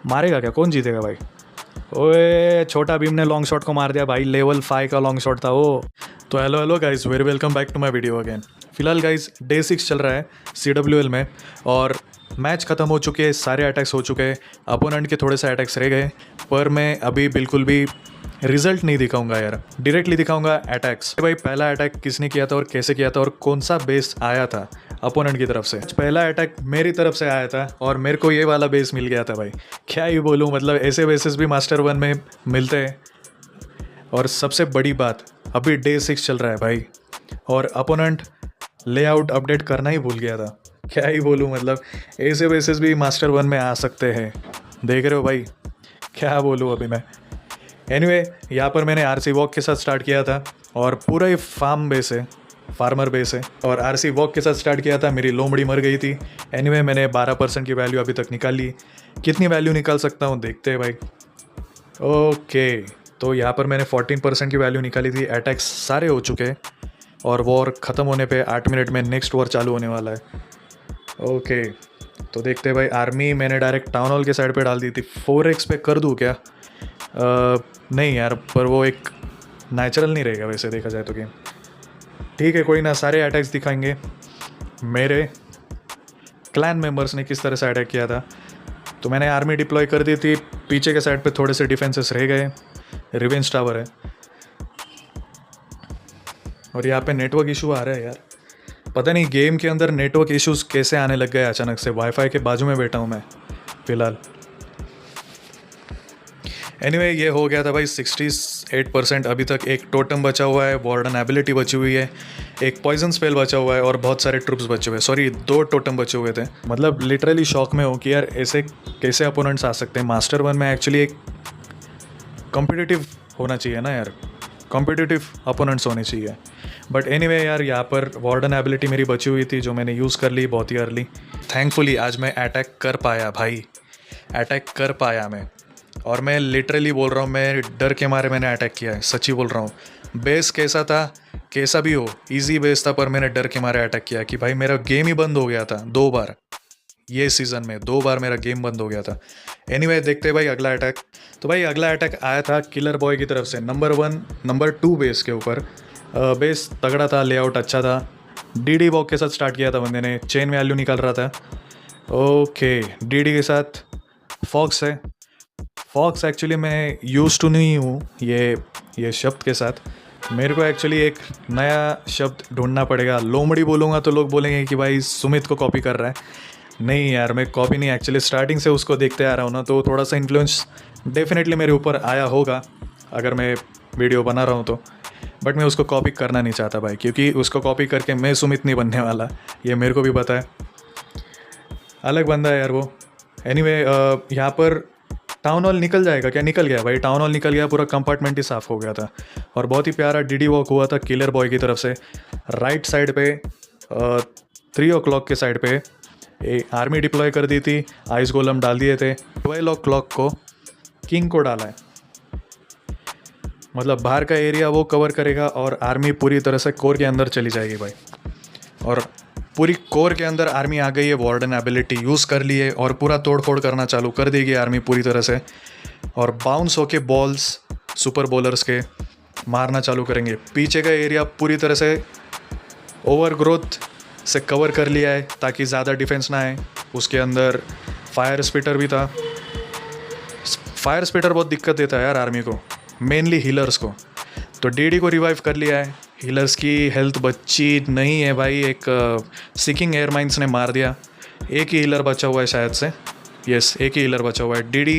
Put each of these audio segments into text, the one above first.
मारेगा क्या? कौन जीतेगा भाई? ओए छोटा भीम ने लॉन्ग शॉट को मार दिया भाई, लेवल 5 का लॉन्ग शॉट था वो। तो hello hello guys, very welcome back to my video again. फिलहाल गाइस डे 6 चल रहा है CWL में और मैच ख़त्म हो चुके हैं, सारे अटैक्स हो चुके हैं, अपोनेंट के थोड़े से अटैक्स रह गए। पर मैं अभी बिल्कुल भी रिजल्ट नहीं दिखाऊंगा यार, डायरेक्टली दिखाऊंगा अटैक्स। भाई पहला अटैक किसने किया था और कैसे किया था और कौन सा बेस आया था अपोनेंट की तरफ से। पहला अटैक मेरी तरफ से आया था और मेरे को ये वाला बेस मिल गया था भाई। क्या ही बोलूँ, मतलब ऐसे बेसिस भी मास्टर 1 में मिलते हैं। और सबसे बड़ी बात, अभी डे 6 चल रहा है भाई और अपोनेंट लेआउट अपडेट करना ही भूल गया था। क्या ही बोलूँ, मतलब ऐसे बेसिस भी मास्टर 1 में आ सकते हैं। देख रहे हो भाई, क्या बोलूँ अभी मैं। एनीवे यहाँ पर मैंने RC वॉक के साथ स्टार्ट किया था और पूरा ही फार्म बेस है, फार्मर बेस है। और RC वॉक के साथ स्टार्ट किया था, मेरी लोमड़ी मर गई थी। एनीवे मैंने 12% की वैल्यू अभी तक निकाल ली। कितनी वैल्यू निकाल सकता हूँ देखते हैं भाई। ओके, तो यहाँ पर मैंने 14% की वैल्यू निकाली थी। अटैक्स सारे हो चुके हैं और वॉर ख़त्म होने पे 8 मिनट में नेक्स्ट वॉर चालू होने वाला है। ओके, तो देखते हैं भाई। आर्मी मैंने डायरेक्ट टाउन हॉल के साइड पे डाल दी थी। 4x पे कर दूँ क्या? नहीं यार, पर वो एक नेचुरल नहीं रहेगा वैसे देखा जाए तो गेम। ठीक है, कोई ना, सारे अटैक्स दिखाएंगे मेरे क्लैन मेंबर्स ने किस तरह से अटैक किया था। तो मैंने आर्मी डिप्लॉय कर दी थी, पीछे के साइड पे थोड़े से डिफेंसेस रह गए। रिवेंज टावर है और यहाँ पे नेटवर्क इशू आ रहा है यार। पता नहीं गेम के अंदर नेटवर्क इश्यूज कैसे आने लग गए अचानक से। वाईफाई के बाजू में बैठा हूँ मैं फ़िलहाल। एनीवे ये हो गया था भाई 68%। अभी तक एक टोटम बचा हुआ है, वार्डन एबिलिटी बची हुई है, एक पॉइजन स्पेल बचा हुआ है और बहुत सारे ट्रूप्स बचे हुए हैं। सॉरी, 2 टोटम बचे हुए थे। मतलब लिटरली शॉक में हो कि यार ऐसे कैसे अपोनेंट्स आ सकते हैं। मास्टर 1 में एक्चुअली एक कॉम्पिटिटिव होना चाहिए ना यार, कॉम्पिटिटिव अपोनेंट्स होने चाहिए। बट एनीवे यार, यहाँ पर वार्डन एबिलिटी मेरी बची हुई थी जो मैंने यूज़ कर ली बहुत ही अर्ली। थैंकफुली आज मैं अटैक कर पाया भाई, अटैक कर पाया मैं। और मैं लिटरली बोल रहा हूँ, मैं डर के मारे मैंने अटैक किया है, सच्ची बोल रहा हूँ। बेस कैसा था, कैसा भी हो, इजी बेस था, पर मैंने डर के मारे अटैक किया कि भाई मेरा गेम ही बंद हो गया था 2 बार। ये सीज़न में 2 बार मेरा गेम बंद हो गया था। एनीवे देखते हैं भाई अगला अटैक। तो भाई अगला अटैक आया था किलर बॉय की तरफ से नंबर 1 नंबर 2 बेस के ऊपर। बेस तगड़ा था, लेआउट अच्छा था। DD वॉक के साथ स्टार्ट किया था बंदे ने, चेन वैल्यू निकाल रहा था। ओके, DD के साथ फॉक्स है। फॉक्स एक्चुअली मैं यूज टू नहीं हूँ ये शब्द के साथ। मेरे को एक्चुअली एक नया शब्द ढूंढना पड़ेगा। लोमड़ी बोलूँगा तो लोग बोलेंगे कि भाई सुमित को कॉपी कर रहा है। नहीं यार, मैं कॉपी नहीं, एक्चुअली स्टार्टिंग से उसको देखते आ रहा हूँ ना, तो थोड़ा सा इन्फ्लुएंस डेफिनेटली मेरे ऊपर आया होगा अगर मैं वीडियो बना रहा हूँ तो। बट मैं उसको कॉपी करना नहीं चाहता भाई, क्योंकि उसको कॉपी करके मैं सुमित नहीं बनने वाला, ये मेरे को भी पता है। अलग बंदा है यार वो। एनीवे यहाँ पर टाउन हॉल निकल जाएगा क्या? निकल गया भाई, टाउन हॉल निकल गया, पूरा कंपार्टमेंट ही साफ़ हो गया था। और बहुत ही प्यारा DD वॉक हुआ था किलर बॉय की तरफ से। राइट साइड पे 3 o'clock के साइड पे आर्मी डिप्लॉय कर दी थी, आइस गोलम डाल दिए थे। 12 o'clock को किंग को डाला है, मतलब बाहर का एरिया वो कवर करेगा और आर्मी पूरी तरह से कोर के अंदर चली जाएगी भाई। और पूरी कोर के अंदर आर्मी आ गई है, वार्डन एबिलिटी यूज़ कर ली है और पूरा तोड़ फोड़ करना चालू कर देगी आर्मी पूरी तरह से। और बाउंस होके बॉल्स सुपर बॉलर्स के मारना चालू करेंगे। पीछे का एरिया पूरी तरह से ओवर ग्रोथ से कवर कर लिया है ताकि ज़्यादा डिफेंस ना आए। उसके अंदर फायर स्पिटर भी था। फायर स्पिटर बहुत दिक्कत देता है यार आर्मी को, मेनली हीलर्स को। तो DD को रिवाइव कर लिया है। हीलर्स की हेल्थ बची नहीं है भाई, एक सीकिंग एयरमाइंस ने मार दिया। एक ही हीलर बचा हुआ है शायद से, यस एक ही हीलर बचा हुआ है। DD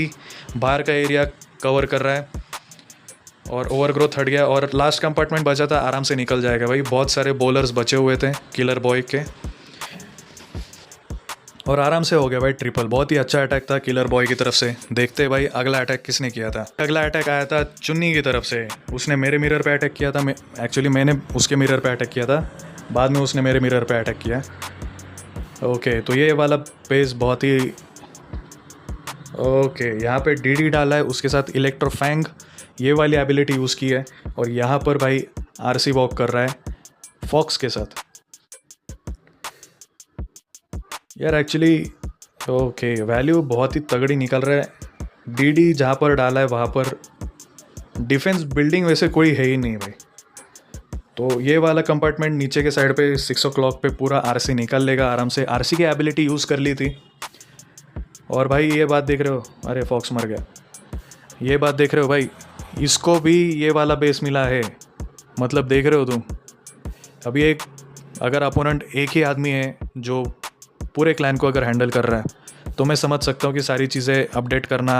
बाहर का एरिया कवर कर रहा है और ओवरग्रोथ हट गया और लास्ट कंपार्टमेंट बचा था, आराम से निकल जाएगा भाई। बहुत सारे बॉलर्स बचे हुए थे किलर बॉय के और आराम से हो गया भाई ट्रिपल। बहुत ही अच्छा अटैक था किलर बॉय की तरफ से। देखते हैं भाई अगला अटैक किसने किया था। अगला अटैक आया था चुन्नी की तरफ से। उसने मेरे मिरर पे अटैक किया था, एक्चुअली मैंने उसके मिरर पे अटैक किया था, बाद में उसने मेरे मिरर पे अटैक किया। ओके, तो ये वाला पेज बहुत ही ओके। यहाँ पे DD डाला है, उसके साथ इलेक्ट्रोफैंग ये वाली एबिलिटी यूज़ की है। और यहाँ पर भाई RC वॉक कर रहा है फॉक्स के साथ। यार एक्चुअली ओके, वैल्यू बहुत ही तगड़ी निकल रहा है डीडी जहाँ पर डाला है वहाँ पर डिफेंस बिल्डिंग वैसे कोई है ही नहीं भाई। तो ये वाला कंपार्टमेंट नीचे के साइड पे 6 o'clock पे पूरा आरसी निकाल लेगा आराम से। आरसी की एबिलिटी यूज़ कर ली थी। और भाई ये बात देख रहे हो, अरे फॉक्स मर गया। ये बात देख रहे हो भाई, इसको भी ये वाला बेस मिला है। मतलब देख रहे हो तुम, अभी एक अगर अपोनेंट एक ही आदमी है जो पूरे क्लैन को अगर हैंडल कर रहा है तो मैं समझ सकता हूँ कि सारी चीज़ें अपडेट करना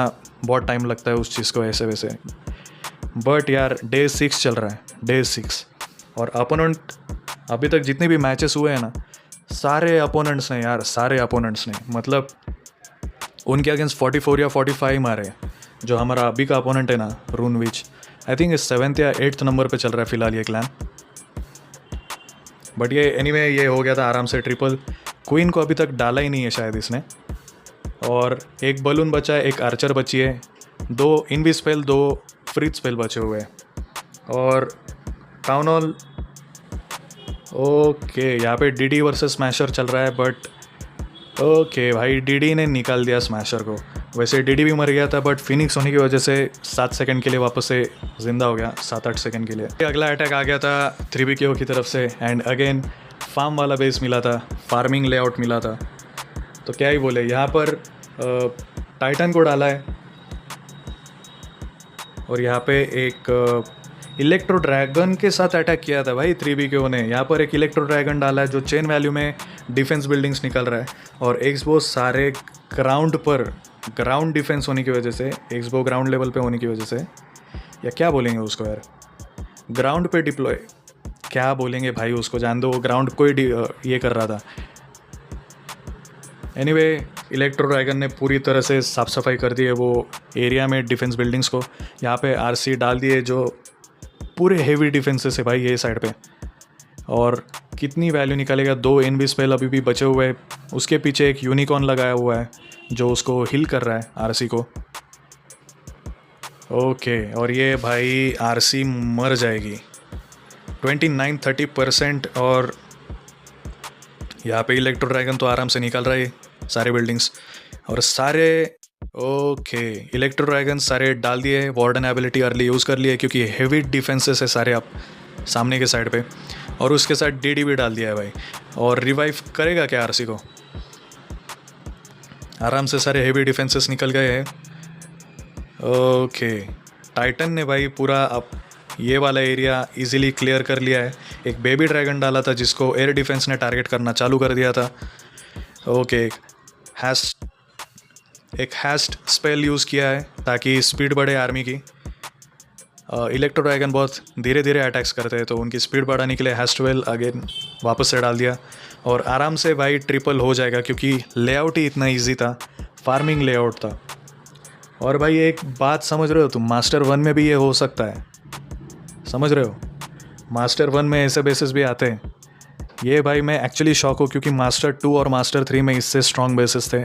बहुत टाइम लगता है उस चीज़ को ऐसे वैसे। बट यार डे 6 चल रहा है, डे 6, और अपोनेंट अभी तक जितने भी मैचेस हुए हैं ना, सारे अपोनेंट्स ने यार, सारे अपोनेंट्स ने मतलब उनके अगेंस्ट 44 या 45 मारे। जो हमारा अभी का अपोनेंट है ना, रूनविच, आई थिंक 7th या 8th नंबर पे चल रहा है फिलहाल ये क्लैन। बट ये एनीवे ये हो गया था आराम से ट्रिपल। क्वीन को अभी तक डाला ही नहीं है शायद इसने। और एक बलून बचा है, एक आर्चर बची है, 2 इनवी स्पेल, 2 फ्रीज स्पेल बचे हुए हैं। और टाउन हॉल, ओके यहाँ पे डीडी वर्सेस स्मैशर चल रहा है। बट ओके भाई, डीडी ने निकाल दिया स्मैशर को। वैसे डीडी भी मर गया था बट फिनिक्स होने की वजह से 7 सेकंड के लिए वापस से ज़िंदा हो गया, 7-8 सेकंड के लिए। अगला अटैक आ गया था 3BKO की तरफ से। एंड अगेन फार्म वाला बेस मिला था, फार्मिंग लेआउट मिला था। तो क्या ही बोले, यहाँ पर टाइटन को डाला है और यहाँ पे एक इलेक्ट्रो ड्रैगन के साथ अटैक किया था भाई 3BKO ने। यहाँ पर एक इलेक्ट्रो ड्रैगन डाला है जो चेन वैल्यू में डिफेंस बिल्डिंग्स निकल रहा है। और एक्सबो सारे ग्राउंड पर, ग्राउंड डिफेंस होने की वजह से, एक्सबो ग्राउंड लेवल पे होने की वजह से, या क्या बोलेंगे उसको यार, ग्राउंड पे डिप्लॉय, क्या बोलेंगे भाई उसको, जान दो, वो ग्राउंड को ही ये कर रहा था। एनीवे इलेक्ट्रो ड्रैगन ने पूरी तरह से साफ़ सफाई कर दी है वो एरिया में डिफेंस बिल्डिंग्स को। यहाँ पे आरसी डाल दिए जो पूरे हेवी डिफेंसेस है भाई ये साइड पे। और कितनी वैल्यू निकालेगा, 2 इनवी स्पेल अभी भी बचे हुए हैं। उसके पीछे एक यूनिकॉर्न लगाया हुआ है जो उसको हिल कर रहा है आरसी को। ओके, और ये भाई आरसी मर जाएगी 29-30%। और यहाँ पे इलेक्ट्रो ड्रैगन तो आराम से निकाल रहा है सारे बिल्डिंग्स और सारे। ओके, इलेक्ट्रो ड्रैगन सारे डाल दिए, वार्डन एबिलिटी अर्ली यूज़ कर लिए क्योंकि हेवी डिफेंसेस है सारे आप सामने के साइड पे। और उसके साथ डीडी भी डाल दिया है भाई। और रिवाइव करेगा क्या आरसी को, आराम से सारे हेवी डिफेंसेस निकल गए हैं। ओके, टाइटन ने भाई पूरा अब ये वाला एरिया इजीली क्लियर कर लिया है। एक बेबी ड्रैगन डाला था जिसको एयर डिफेंस ने टारगेट करना चालू कर दिया था। ओके, एक हैस्ट स्पेल यूज़ किया है ताकि स्पीड बढ़े आर्मी की। इलेक्ट्रो ड्रैगन बहुत धीरे धीरे अटैक्स करते हैं तो उनकी स्पीड बढ़ाने के लिए हैस्ट स्पेल अगेन वापस से डाल दिया। और आराम से भाई ट्रिपल हो जाएगा क्योंकि लेआउट ही इतना इजी था, फार्मिंग लेआउट था। और भाई एक बात समझ रहे हो तुम, मास्टर 1 में भी ये हो सकता है, समझ रहे हो, मास्टर 1 में ऐसे बेसिस भी आते हैं। ये भाई मैं एक्चुअली शॉक हूँ क्योंकि मास्टर 2 और मास्टर 3 में इससे स्ट्रॉन्ग बेसिस थे।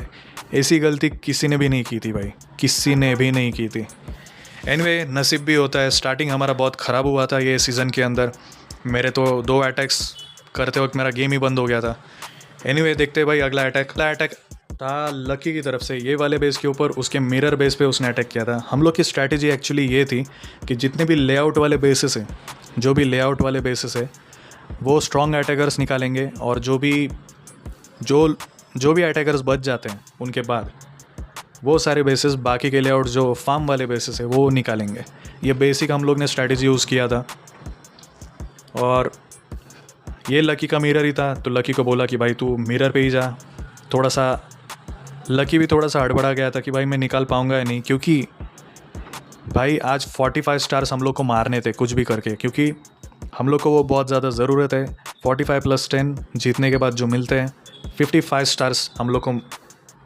ऐसी गलती किसी ने भी नहीं की थी भाई, किसी ने भी नहीं की थी। एनीवे नसीब भी होता है। स्टार्टिंग हमारा बहुत ख़राब हुआ था ये सीज़न के अंदर, मेरे तो 2 अटैक्स करते वक्त मेरा गेम ही बंद हो गया था। एनीवे देखते भाई अगला अटैक था लकी की तरफ से ये वाले बेस के ऊपर, उसके मिरर बेस पे उसने अटैक किया था। हम लोग की स्ट्रैटेजी एक्चुअली ये थी कि जितने भी लेआउट वाले बेसिस हैं, जो भी लेआउट वाले बेसिस है वो स्ट्रॉन्ग अटैकर्स निकालेंगे और जो भी अटैकर्स बच जाते हैं उनके बाद वो सारे बेसिस, बाकी के लेआउट जो फार्म वाले बेसिस है वो निकालेंगे। ये बेसिक हम लोग ने स्ट्रैटेजी यूज़ किया था। और ये लकी का मिरर ही था तो लकी को बोला कि भाई तू मिरर पे ही जा। थोड़ा सा लकी भी थोड़ा सा हड़बड़ा गया था कि भाई मैं निकाल पाऊँगा या नहीं, क्योंकि भाई आज 45 स्टार्स हम लोग को मारने थे कुछ भी करके, क्योंकि हम लोग को वो बहुत ज़्यादा ज़रूरत है। 45 + 10 जीतने के बाद जो मिलते हैं 55 स्टार्स हम लोग को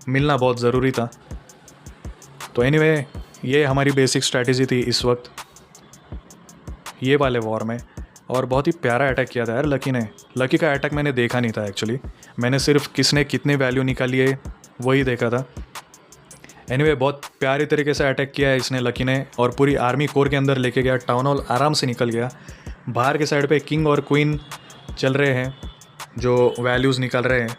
मिलना बहुत ज़रूरी था। तो एनीवे ये हमारी बेसिक स्ट्रैटेजी थी इस वक्त ये वाले वॉर में। और बहुत ही प्यारा अटैक किया था यार लकी ने। लकी का अटैक मैंने देखा नहीं था एक्चुअली, मैंने सिर्फ किसने कितने वैल्यू निकाली है वही देखा था। एनीवे बहुत प्यारी तरीके से अटैक किया है इसने लकी ने और पूरी आर्मी कोर के अंदर लेके गया। टाउन हॉल आराम से निकल गया। बाहर के साइड पे किंग और क्वीन चल रहे हैं जो वैल्यूज़ निकाल रहे हैं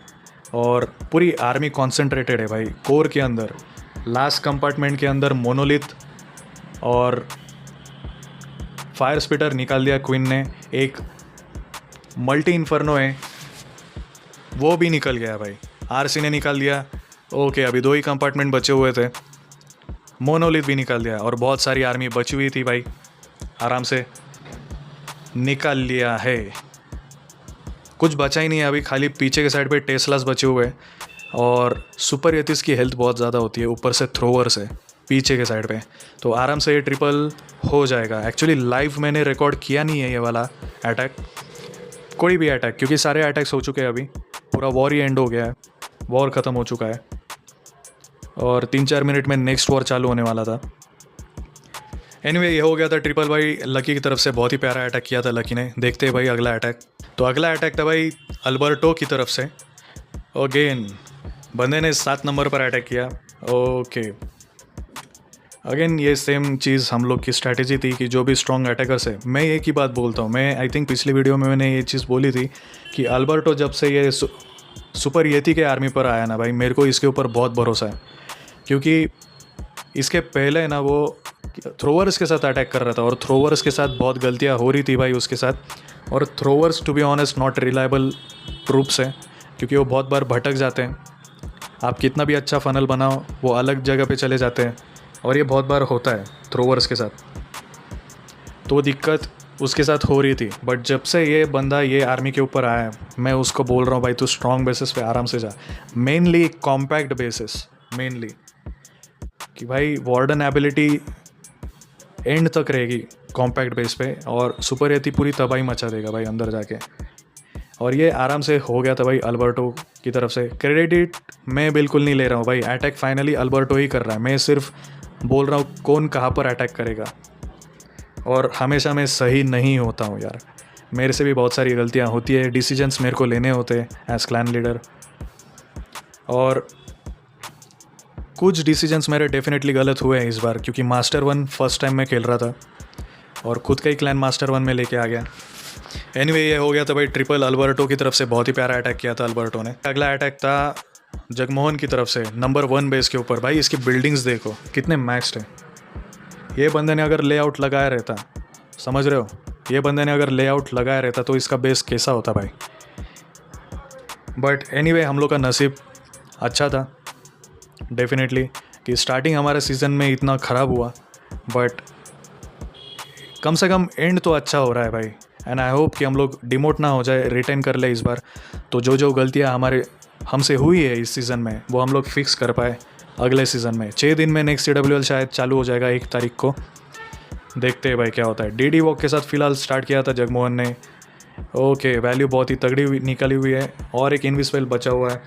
और पूरी आर्मी कॉन्सेंट्रेटेड है भाई कोर के अंदर। लास्ट कंपार्टमेंट के अंदर मोनोलिथ और फायर स्पिटर निकाल दिया क्वीन ने। एक मल्टी इन्फर्नो है वो भी निकल गया भाई, आरसी ने निकाल दिया। ओके, अभी 2 ही कंपार्टमेंट बचे हुए थे। मोनोलिथ भी निकाल दिया और बहुत सारी आर्मी बची हुई थी भाई, आराम से निकाल लिया है। कुछ बचा ही नहीं है अभी, खाली पीछे के साइड पे टेस्लास बचे हुए हैं। और सुपर यतीस की हेल्थ बहुत ज़्यादा होती है, ऊपर से थ्रोवर से पीछे के साइड पे, तो आराम से ये ट्रिपल हो जाएगा। एक्चुअली लाइव मैंने रिकॉर्ड किया नहीं है ये वाला अटैक, कोई भी अटैक, क्योंकि सारे अटैक्स हो चुके हैं। अभी पूरा वॉर ही एंड हो गया है, वॉर ख़त्म हो चुका है और 3-4 मिनट में नेक्स्ट वॉर चालू होने वाला था। एनीवे, ये हो गया था ट्रिपल भाई। लकी की तरफ से बहुत ही प्यारा अटैक किया था लकी ने। देखते हैं भाई अगला अटैक। तो अगला अटैक था भाई अल्बर्टो की तरफ से। अगेन बंदे ने 7 नंबर पर अटैक किया। ओके, अगेन ये सेम चीज़ हम लोग की स्ट्रैटेजी थी कि जो भी स्ट्रॉन्ग अटैकर्स है, मैं एक ही बात बोलता हूँ, मैं आई थिंक पिछली वीडियो में मैंने ये चीज़ बोली थी कि अल्बर्टो जब से ये सुपर येती के आर्मी पर आया ना भाई, मेरे को इसके ऊपर बहुत भरोसा है। क्योंकि इसके पहले ना वो थ्रोवर्स के साथ अटैक कर रहा था और थ्रोवर्स के साथ बहुत गलतियाँ हो रही थी भाई उसके साथ। और throwers to be honest not reliable troops हैं, क्योंकि वो बहुत बार भटक जाते हैं। आप कितना भी अच्छा फनल बनाओ, वो अलग जगह पे चले जाते हैं और ये बहुत बार होता है थ्रोवर्स के साथ। तो वो दिक्कत उसके साथ हो रही थी। बट जब से ये बंदा ये आर्मी के ऊपर आया है, मैं उसको बोल रहा हूँ भाई तू स्ट्रॉन्ग बेसिस पे आराम से जा, मेनली कॉम्पैक्ट बेसिस, मेनली कि भाई वार्डन एबिलिटी एंड तक रहेगी कॉम्पैक्ट बेस पे, और सुपर यती पूरी तबाही मचा देगा भाई अंदर जाके। और ये आराम से हो गया था भाई अल्बर्टो की तरफ से। क्रेडिट मैं बिल्कुल नहीं ले रहा हूँ भाई, अटैक फाइनली अल्बर्टो ही कर रहा है। मैं सिर्फ बोल रहा हूँ कौन कहाँ पर अटैक करेगा, और हमेशा मैं सही नहीं होता हूँ यार, मेरे से भी बहुत सारी गलतियाँ होती है, डिसीजंस मेरे को लेने होते हैं एज क्लैन लीडर। और कुछ डिसीजंस मेरे डेफिनेटली गलत हुए हैं इस बार, क्योंकि मास्टर 1 फर्स्ट टाइम मैं खेल रहा था और खुद का ही क्लैन मास्टर 1 में लेके आ गया। एनीवे, ये हो गया था भाई ट्रिपल अल्बर्टो की तरफ से। बहुत ही प्यारा अटैक किया था अल्बर्टो ने। अगला अटैक था जगमोहन की तरफ से नंबर 1 बेस के ऊपर। भाई इसकी बिल्डिंग्स देखो कितने मैक्स्ड है। ये बंदे ने अगर लेआउट लगाया रहता, समझ रहे हो, ये बंदे ने अगर लेआउट लगाया रहता तो इसका बेस कैसा होता भाई। बट एनीवे, हम लोग का नसीब अच्छा था डेफिनेटली कि स्टार्टिंग हमारे सीज़न में इतना ख़राब हुआ, बट कम से कम एंड तो अच्छा हो रहा है भाई। एंड आई होप कि हम लोग डिमोट ना हो जाए, रिटेन कर ले इस बार। तो जो गलतियां हमसे हुई है इस सीज़न में, वो हम लोग फिक्स कर पाए अगले सीज़न में। 6 दिन में नेक्स्ट CWL शायद चालू हो जाएगा 1 तारीख को। देखते हैं भाई क्या होता है। DD वॉक के साथ फ़िलहाल स्टार्ट किया था जगमोहन ने। ओके, वैल्यू बहुत ही तगड़ी निकली हुई है और एक इनविजिबल बचा हुआ है।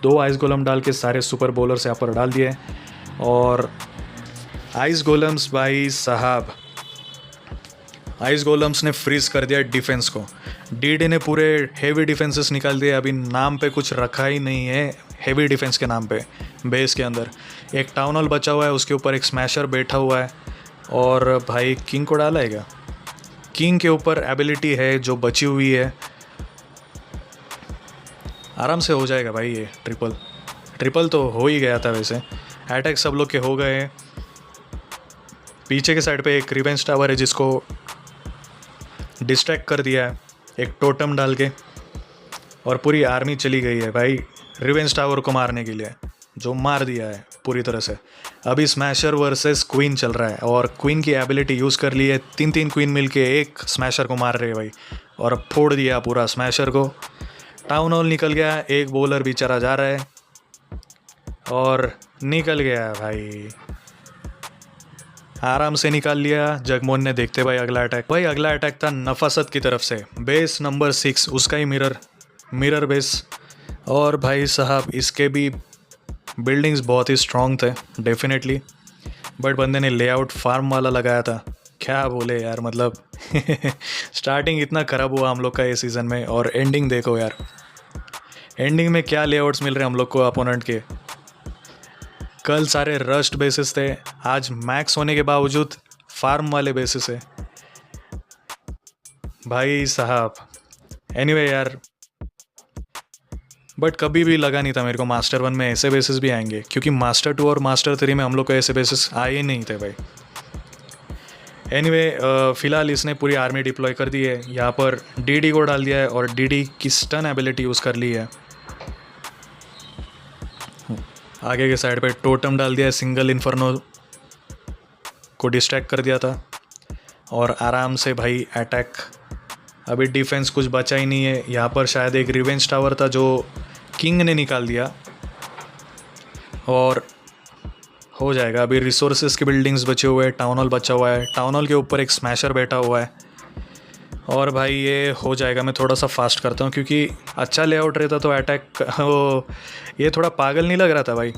2 आइस गोलम डाल के सारे सुपर बॉलर्स यहाँ पर डाल दिए। और आइस गोलम्स भाई साहब, आइस गोलम्स ने फ्रीज कर दिया डिफेंस को। DD ने पूरे हेवी डिफेंसेस निकाल दिए। अभी नाम पे कुछ रखा ही नहीं है हेवी डिफेंस के नाम पे बेस के अंदर। एक टाउन हॉल बचा हुआ है, उसके ऊपर एक स्मैशर बैठा हुआ है। और भाई किंग को डाला है क्या? किंग के ऊपर एबिलिटी है जो बची हुई है, आराम से हो जाएगा भाई। ये ट्रिपल तो हो ही गया था वैसे। अटैक सब लोग के हो गए। पीछे के साइड पे एक रिवेंज टावर है जिसको डिस्ट्रैक्ट कर दिया है एक टोटम डाल के, और पूरी आर्मी चली गई है भाई रिवेंज टावर को मारने के लिए, जो मार दिया है पूरी तरह से। अभी स्मैशर वर्सेस क्वीन चल रहा है और क्वीन की एबिलिटी यूज़ कर ली है। 3 क्वीन मिलके एक स्मैशर को मार रहे हैं भाई, और फोड़ दिया पूरा स्मैशर को। टाउन हॉल निकल गया, एक बॉलर बेचारा जा रहा है और निकल गया भाई, आराम से निकाल लिया जगमोहन ने। देखते भाई अगला अटैक। भाई अगला अटैक था नफासत की तरफ से, बेस नंबर 6, उसका ही मिरर बेस। और भाई साहब इसके भी बिल्डिंग्स बहुत ही स्ट्रॉन्ग थे डेफिनेटली, बट बंदे ने लेआउट फार्म वाला लगाया था। क्या बोले यार, मतलब स्टार्टिंग इतना ख़राब हुआ हम लोग का ये सीज़न में, और एंडिंग देखो यार, एंडिंग में क्या लेआउट्स मिल रहे हैं हम लोग को अपोनेंट के। कल सारे रस्ट बेसिस थे, आज मैक्स होने के बावजूद फार्म वाले बेसिस है भाई साहब। एनीवे यार, बट कभी भी लगा नहीं था मेरे को मास्टर 1 में ऐसे बेसिस भी आएंगे, क्योंकि मास्टर 2 और मास्टर 3 में हम लोग को ऐसे बेसिस आए ही नहीं थे भाई। एनीवे फ़िलहाल इसने पूरी आर्मी डिप्लॉय कर दी है, यहाँ पर डीडी को डाल दिया है और डीडी की स्टन एबिलिटी यूज़ कर ली है। आगे के साइड पे टोटम डाल दिया है, सिंगल इन्फर्नो को डिस्ट्रैक्ट कर दिया था और आराम से भाई अटैक। अभी डिफेंस कुछ बचा ही नहीं है, यहाँ पर शायद एक रिवेंज टावर था जो किंग ने निकाल दिया और हो जाएगा। अभी रिसोर्सेज की बिल्डिंग्स बचे हुए हैं, टाउन हॉल बचा हुआ है, टाउन हॉल के ऊपर एक स्मैशर बैठा हुआ है और भाई ये हो जाएगा। मैं थोड़ा सा फास्ट करता हूँ क्योंकि अच्छा लेआउट रहता तो अटैक वो ये थोड़ा पागल नहीं लग रहा था भाई,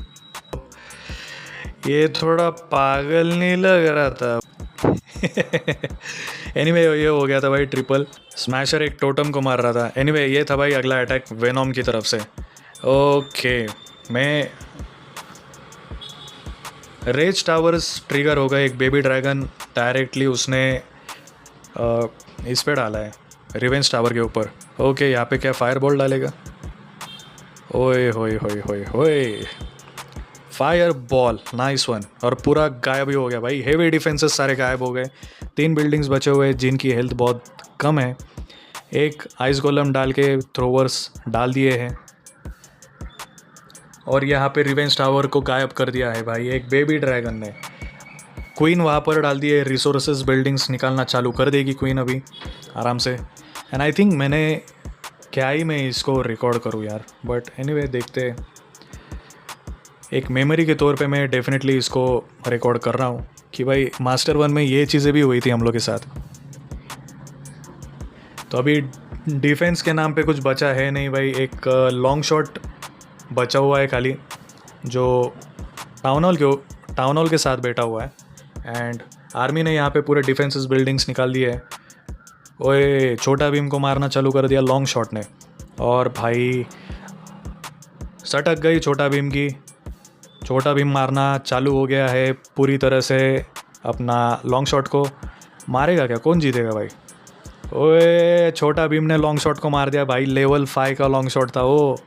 ये थोड़ा पागल नहीं लग रहा था। एनीवे ये हो गया था भाई ट्रिपल। स्मैशर एक टोटम को मार रहा था। एनीवे ये था भाई अगला अटैक वेनॉम की तरफ से। ओके, मैं रेज टावर्स ट्रिगर हो गए। एक बेबी ड्रैगन डायरेक्टली उसने इस पे डाला है रिवेंज टावर के ऊपर। ओके, यहाँ पे क्या फायर बॉल डालेगा? ओए होए होए होए होए, फायर बॉल, नाइस वन। और पूरा गायब ही हो गया भाई। हेवी डिफेंसेस सारे गायब हो गए। 3 बिल्डिंग्स बचे हुए जिनकी हेल्थ बहुत कम है। एक आइस गोलम डाल के थ्रोवर्स डाल दिए हैं और यहाँ पे रिवेंज टावर को गायब कर दिया है भाई एक बेबी ड्रैगन ने। क्वीन वहाँ पर डाल दी है, रिसोर्सेज बिल्डिंग्स निकालना चालू कर देगी क्वीन अभी आराम से। एंड आई थिंक मैंने क्या ही मैं इसको रिकॉर्ड करूँ यार, बट एनीवे देखते। एक मेमोरी के तौर पे मैं डेफिनेटली इसको रिकॉर्ड कर रहा हूँ कि भाई मास्टर 1 में ये चीज़ें भी हुई थी हम लोग के साथ। तो अभी डिफेंस के नाम पे कुछ बचा है नहीं भाई। एक लॉन्ग शॉट बचा हुआ है खाली जो टाउन हॉल के साथ बैठा हुआ है। एंड आर्मी ने यहाँ पे पूरे डिफेंसेस बिल्डिंग्स निकाल दिए है। ओए, छोटा भीम को मारना चालू कर दिया लॉन्ग शॉट ने और भाई सटक गई छोटा भीम की। छोटा भीम मारना चालू हो गया है पूरी तरह से अपना लॉन्ग शॉट को। मारेगा क्या? कौन जीतेगा भाई? ओए, छोटा भीम ने लॉन्ग शॉट को मार दिया भाई। लेवल 5 का लॉन्ग शॉट था वो।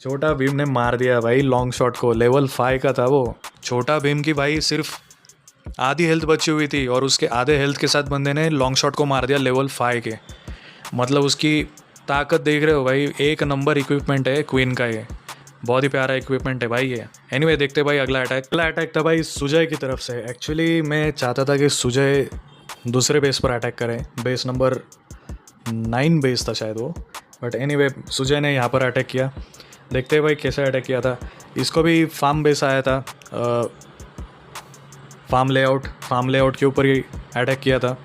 छोटा भीम ने मार दिया भाई लॉन्ग शॉट को, लेवल 5 का था वो। छोटा भीम की भाई सिर्फ आधी हेल्थ बची हुई थी और उसके आधे हेल्थ के साथ बंदे ने लॉन्ग शॉट को मार दिया लेवल 5 के। मतलब उसकी ताकत देख रहे हो भाई। एक नंबर इक्विपमेंट है क्वीन का, ये बहुत ही प्यारा इक्विपमेंट है भाई ये। एनीवे देखते भाई अगला अटैक था भाई सुजय की तरफ से। एक्चुअली मैं चाहता था कि सुजय दूसरे बेस पर अटैक करें, बेस नंबर 9 बेस था शायद वो, बट एनीवे सुजय ने यहाँ पर अटैक किया। देखते हैं भाई कैसे अटैक किया था। इसको भी फार्म बेस आया था, फार्म लेआउट के ऊपर ही अटैक किया था।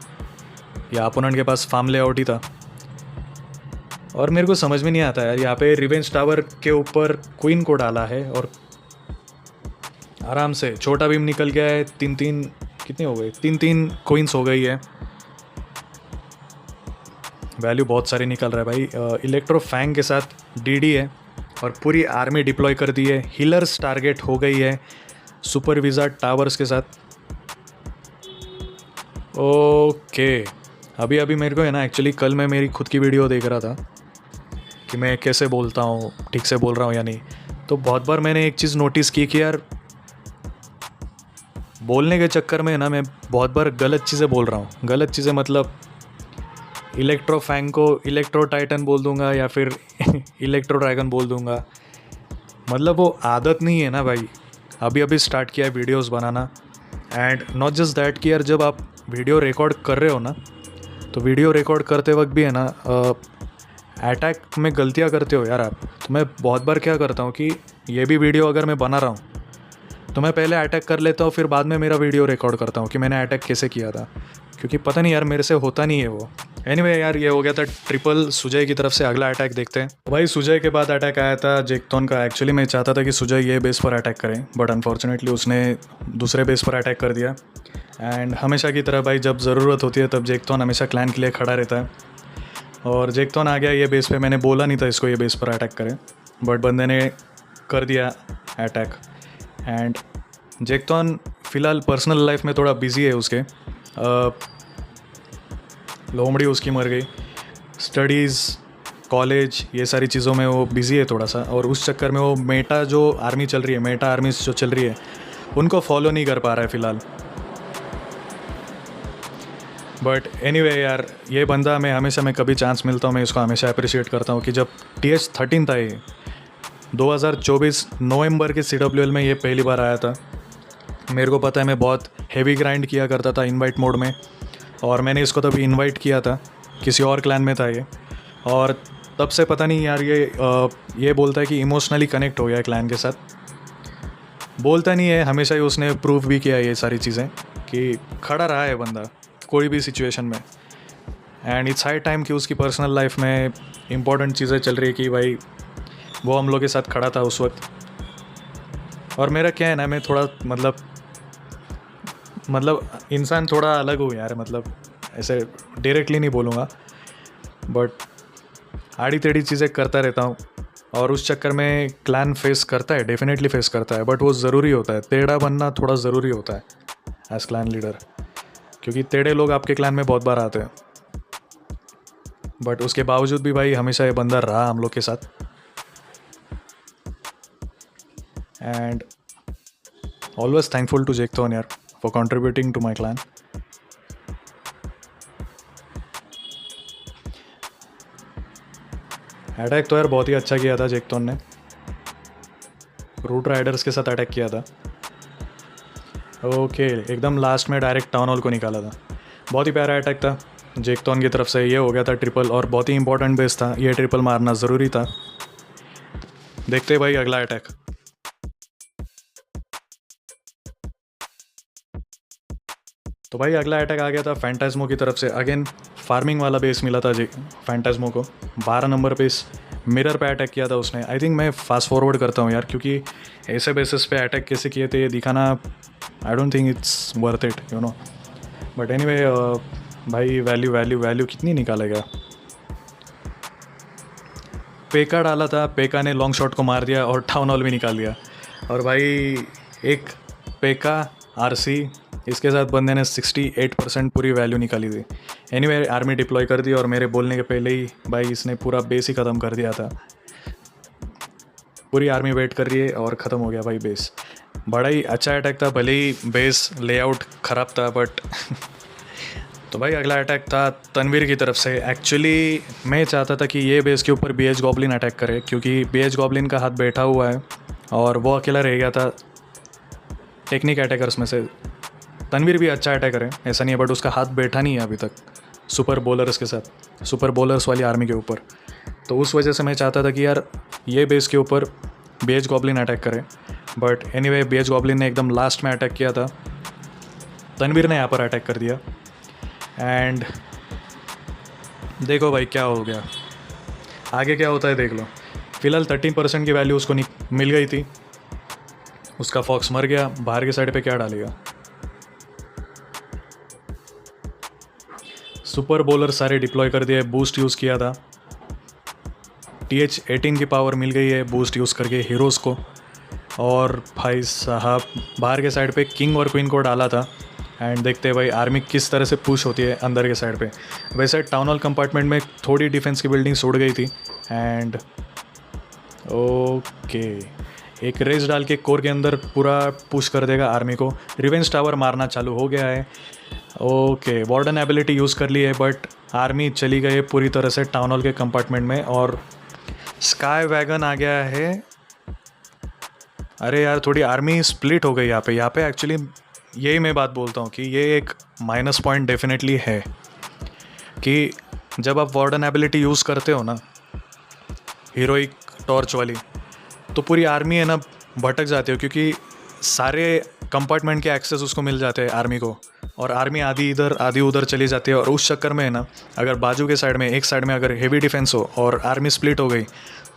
या अपोनेंट के पास फार्म लेआउट ही था और मेरे को समझ में नहीं आता यार। यहाँ पे रिवेंज टावर के ऊपर क्वीन को डाला है और आराम से छोटा भीम निकल गया है। 3-3 कितने हो गए? 3-3 क्वींस हो गई है। वैल्यू बहुत सारी निकल रहा है भाई। इलेक्ट्रो फैंग के साथ डीडी है और पूरी आर्मी डिप्लॉय कर दी है। हीलर्स टारगेट हो गई है सुपर विजार्ड टावर्स के साथ। ओके, अभी मेरे को है ना, एक्चुअली कल मैं मेरी खुद की वीडियो देख रहा था कि मैं कैसे बोलता हूँ, ठीक से बोल रहा हूँ या नहीं। तो बहुत बार मैंने एक चीज़ नोटिस की कि यार बोलने के चक्कर में ना मैं बहुत बार गलत चीज़ें बोल रहा हूँ। गलत चीज़ें मतलब इलेक्ट्रो फैंग को इलेक्ट्रो टाइटन बोल दूंगा या फिर इलेक्ट्रो ड्रैगन बोल दूंगा। मतलब वो आदत नहीं है ना भाई। अभी स्टार्ट किया है videos banana. And not just that कि यार जब आप वीडियो रिकॉर्ड कर रहे हो ना, तो वीडियो रिकॉर्ड करते वक्त भी है ना अटैक में गलतियाँ करते हो यार आप। तो मैं बहुत बार क्या करता हूँ कि ये भी वीडियो अगर मैं बना रहा हूँ तो मैं पहले अटैक कर लेता हूँ, फिर बाद में मेरा वीडियो रिकॉर्ड करता हूँ कि मैंने अटैक कैसे किया था, क्योंकि पता नहीं यार मेरे से होता नहीं है वो। एनीवे यार ये हो गया था ट्रिपल सुजय की तरफ से। अगला अटैक देखते हैं भाई। सुजय के बाद अटैक आया था जेक्टोन का। एक्चुअली मैं चाहता था कि सुजय ये बेस पर अटैक करें, बट अनफॉर्चुनेटली उसने दूसरे बेस पर अटैक कर दिया। एंड हमेशा की तरह भाई जब ज़रूरत होती है तब जेक्टोन हमेशा क्लैन के लिए खड़ा रहता है और जेक्टोन आ गया ये बेस पे। मैंने बोला नहीं था इसको ये बेस पर अटैक करें, बट बंदे ने कर दिया अटैक। एंड जेक्टोन फ़िलहाल पर्सनल लाइफ में थोड़ा बिजी है उसके। लोमड़ी उसकी मर गई। स्टडीज़ कॉलेज ये सारी चीज़ों में वो बिज़ी है थोड़ा सा, और उस चक्कर में वो मेटा जो आर्मी चल रही है, मेटा आर्मी जो चल रही है, उनको फॉलो नहीं कर पा रहा है फ़िलहाल। बट एनीवे यार, ये बंदा मैं कभी चांस मिलता हूँ मैं इसको हमेशा अप्रिशिएट करता हूँ कि जब TH13 था ये 2024 नवंबर के CWL में ये पहली बार आया था। मेरे को पता है मैं बहुत हेवी ग्राइंड किया करता था इनवाइट मोड में, और मैंने इसको तभी इनवाइट किया था, किसी और क्लैन में था ये, और तब से पता नहीं यार ये बोलता है कि इमोशनली कनेक्ट हो गया क्लैन के साथ। बोलता नहीं है, हमेशा ही उसने प्रूव भी किया ये सारी चीज़ें कि खड़ा रहा है बंदा कोई भी सिचुएशन में। एंड इट्स हाई टाइम कि उसकी पर्सनल लाइफ में इंपॉर्टेंट चीज़ें चल रही है कि भाई वो हम लोग के साथ खड़ा था उस वक्त। और मेरा क्या है ना, मैं थोड़ा मतलब इंसान थोड़ा अलग हूँ यार, मतलब ऐसे डायरेक्टली नहीं बोलूँगा, बट आड़ी टेढ़ी चीज़ें करता रहता हूँ, और उस चक्कर में क्लैन फेस करता है, डेफिनेटली फेस करता है, बट वो ज़रूरी होता है, टेढ़ा बनना थोड़ा ज़रूरी होता है एज क्लैन लीडर, क्योंकि टेढ़े लोग आपके क्लैन में बहुत बार आते हैं। बट उसके बावजूद भी भाई हमेशा ये बंदा रहा हम लोग के साथ, एंड ऑलवेज थैंकफुल टू जेक्टोन यार for contributing to my clan. Attack तो यार बहुत ही अच्छा किया था जेक्टोन ने, रूट राइडर्स के साथ अटैक किया था। ओके, एकदम लास्ट में डायरेक्ट टाउन हॉल को निकाला था। बहुत ही प्यारा अटैक था जेक्टोन की तरफ से, ये हो गया था ट्रिपल, और बहुत ही इंपॉर्टेंट बेस था, ये ट्रिपल मारना ज़रूरी था। देखते भाई अगला अटैक। तो भाई अगला अटैक आ गया था फैंटास्मो की तरफ से। अगेन फार्मिंग वाला बेस मिला था जी फैंटास्मो को, 12 नंबर बेस मिरर पे अटैक किया था उसने। आई थिंक मैं फास्ट फॉरवर्ड करता हूँ यार, क्योंकि ऐसे बेसिस पे अटैक कैसे किए थे ये दिखाना, I don't think it's worth it, you know. But anyway भाई वैल्यू वैल्यू वैल्यू कितनी निकालेगा। पेका डाला था, पेका ने लॉन्ग शॉट को मार दिया और टाउन हॉल भी निकाल दिया। और भाई एक पेका RC, इसके साथ बंदे ने 68% पूरी वैल्यू निकाली थी। एनीवे आर्मी डिप्लॉय कर दी, और मेरे बोलने के पहले ही भाई इसने पूरा बेस ही ख़त्म कर दिया था। पूरी आर्मी वेट कर रही है और ख़त्म हो गया भाई बेस। बड़ा ही अच्छा अटैक था, भले ही बेस लेआउट ख़राब था, बट तो भाई अगला अटैक था तनवीर की तरफ से। एक्चुअली मैं चाहता था कि ये बेस के ऊपर BH गॉब्लिन अटैक करे, क्योंकि BH गॉब्लिन का हाथ बैठा हुआ है और वो अकेला रह गया था टेक्निक अटैकर्स में से। तनवीर भी अच्छा अटैकर है, ऐसा नहीं है, बट उसका हाथ बैठा नहीं है अभी तक सुपर बॉलर्स के साथ, सुपर बॉलर्स वाली आर्मी के ऊपर। तो उस वजह से मैं चाहता था कि यार ये बेस के ऊपर BH गॉब्लिन अटैक करे। बट एनीवे BH गॉब्लिन ने एकदम लास्ट में अटैक किया था, तनवीर ने यहाँ पर अटैक कर दिया। एंड देखो भाई क्या हो गया, आगे क्या होता है देख लो। फिलहाल 13% की वैल्यू उसको मिल गई थी, उसका फॉक्स मर गया। बाहर के साइड पे क्या डालेगा, सुपर बॉलर सारे डिप्लॉय कर दिए, बूस्ट यूज़ किया था। TH18 की पावर मिल गई है बूस्ट यूज़ करके हीरोज़ को। और भाई साहब बाहर के साइड पे किंग और क्वीन को डाला था। एंड देखते हैं भाई आर्मी किस तरह से पुश होती है अंदर के साइड पे। वैसे टाउन हॉल कंपार्टमेंट में थोड़ी डिफेंस की बिल्डिंग उड़ गई थी। एंड ओके, एक रेस डाल के कोर के अंदर पूरा पुश कर देगा आर्मी को। रिवेंज टावर मारना चालू हो गया है। ओके, वार्डन एबिलिटी यूज़ कर ली है, बट आर्मी चली गई है पूरी तरह से टाउन हॉल के कंपार्टमेंट में। और स्काई वैगन आ गया है। अरे यार थोड़ी आर्मी स्प्लिट हो गई यहाँ पे एक्चुअली यही मैं बात बोलता हूँ कि ये एक माइनस पॉइंट डेफिनेटली है कि जब आप वार्डन एबिलिटी यूज़ करते हो ना, हीरोइक टॉर्च वाली, तो पूरी आर्मी है ना भटक जाती हो, क्योंकि सारे कंपार्टमेंट के एक्सेस उसको मिल जाते हैं आर्मी को, और आर्मी आधी इधर आधी उधर चली जाती है। और उस चक्कर में है ना, अगर बाजू के साइड में एक साइड में अगर हेवी डिफेंस हो और आर्मी स्प्लिट हो गई,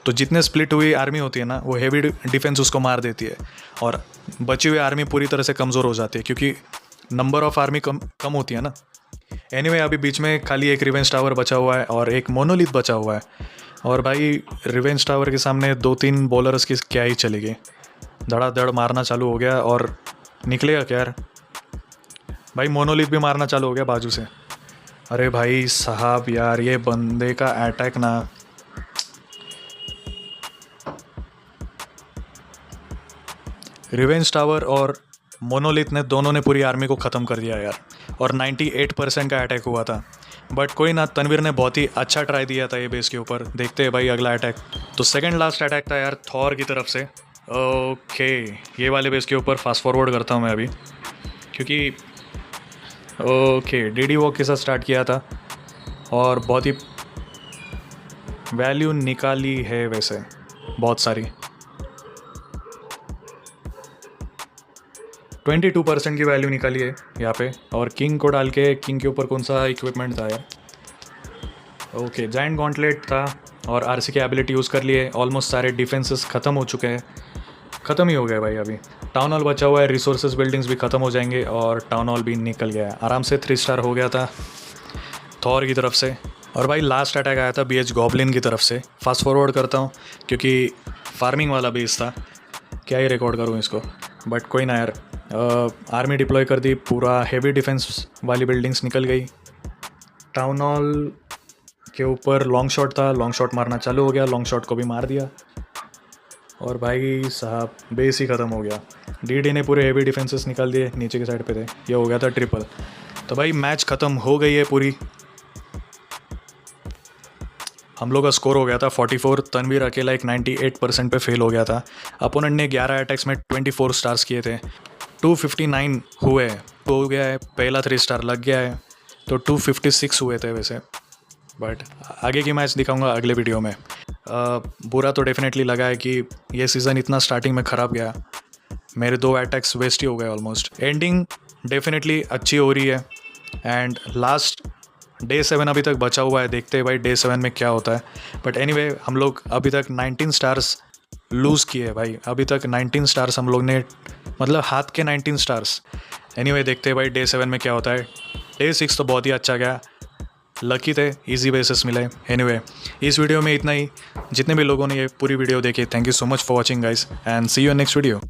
तो जितने स्प्लिट हुई आर्मी होती है ना, वो हेवी डिफेंस उसको मार देती है, और बची हुई आर्मी पूरी तरह से कमज़ोर हो जाती है, क्योंकि नंबर ऑफ़ आर्मी कम होती है ना। एनीवे अभी बीच में खाली एक रिवेंज टावर बचा हुआ है और एक मोनोलिथ बचा हुआ है। और भाई रिवेंज टावर के सामने 2-3 बॉलर्स की क्या ही चलेगी, धड़ाधड़ मारना चालू हो गया। और निकलेगा क्या यार, भाई मोनोलिथ भी मारना चालू हो गया बाजू से। अरे भाई साहब यार, ये बंदे का अटैक ना रिवेंज टावर और मोनोलिथ ने दोनों ने पूरी आर्मी को ख़त्म कर दिया यार, और 98% का अटैक हुआ था। बट कोई ना, तनवीर ने बहुत ही अच्छा ट्राई दिया था ये बेस के ऊपर। देखते हैं भाई अगला अटैक। तो सेकंड लास्ट अटैक था यार थॉर की तरफ से। ओके, ये वाले बेस के ऊपर फास्ट फॉरवर्ड करता हूँ मैं अभी, क्योंकि ओके डीडी वॉक के साथ स्टार्ट किया था और बहुत ही वैल्यू निकाली है वैसे, बहुत सारी 22% की वैल्यू निकाली है यहाँ पे। और किंग को डाल के, किंग के ऊपर कौन सा इक्विपमेंट था यार, ओके जायंट गॉन्टलेट था और आरसी की एबिलिटी यूज़ कर लिए। ऑलमोस्ट सारे डिफेंसेस ख़त्म हो चुके हैं, ख़त्म ही हो गए भाई। अभी टाउन हॉल बचा हुआ है, रिसोर्सेज बिल्डिंग्स भी ख़त्म हो जाएंगे और टाउन हॉल भी निकल गया है आराम से। 3 स्टार हो गया था थॉर की तरफ से। और भाई लास्ट अटैक आया था BH गॉबलिन की तरफ से। फास्ट फॉरवर्ड करता हूँ क्योंकि फार्मिंग वाला बेस था, क्या ही रिकॉर्ड करूँ इसको, बट कोई ना यार। आर्मी डिप्लॉय कर दी, पूरा हेवी डिफेंस वाली बिल्डिंग्स निकल गई। टाउन हॉल के ऊपर लॉन्ग शॉट था, लॉन्ग शॉट मारना चालू हो गया, लॉन्ग शॉट को भी मार दिया और भाई साहब बेस ही ख़त्म हो गया। डीडी ने पूरे हेवी डिफेंसेस निकाल दिए, नीचे के साइड पे थे, ये हो गया था ट्रिपल। तो भाई मैच ख़त्म हो गई है पूरी। हम लोग का स्कोर हो गया था 44। तनवीर अकेला एक 98% पे फेल हो गया था। अपोनेंट ने 11 अटैक्स में 24 स्टार्स किए थे। 259 हुए, हो गया है, पहला 3 स्टार लग गया है, तो 256 हुए थे वैसे। बट आगे की मैच दिखाऊंगा अगले वीडियो में। बुरा तो डेफिनेटली लगा है कि ये सीज़न इतना स्टार्टिंग में ख़राब गया, मेरे 2 अटैक्स वेस्ट ही हो गए ऑलमोस्ट। एंडिंग डेफिनेटली अच्छी हो रही है एंड लास्ट डे 7 अभी तक बचा हुआ है, देखते हैं भाई डे 7 में क्या होता है। बट एनीवे हम लोग अभी तक 19 स्टार्स लूज़ किए भाई, अभी तक 19 स्टार्स हम लोग ने, मतलब हाथ के 19 स्टार्स। एनीवे देखते हैं भाई डे 7 में क्या होता है। डे 6 तो बहुत ही अच्छा गया, लकी थे, इजी बेसिस मिले। एनीवे इस वीडियो में इतना ही। जितने भी लोगों ने ये पूरी वीडियो देखी, thank you so much for watching guys and see you next video.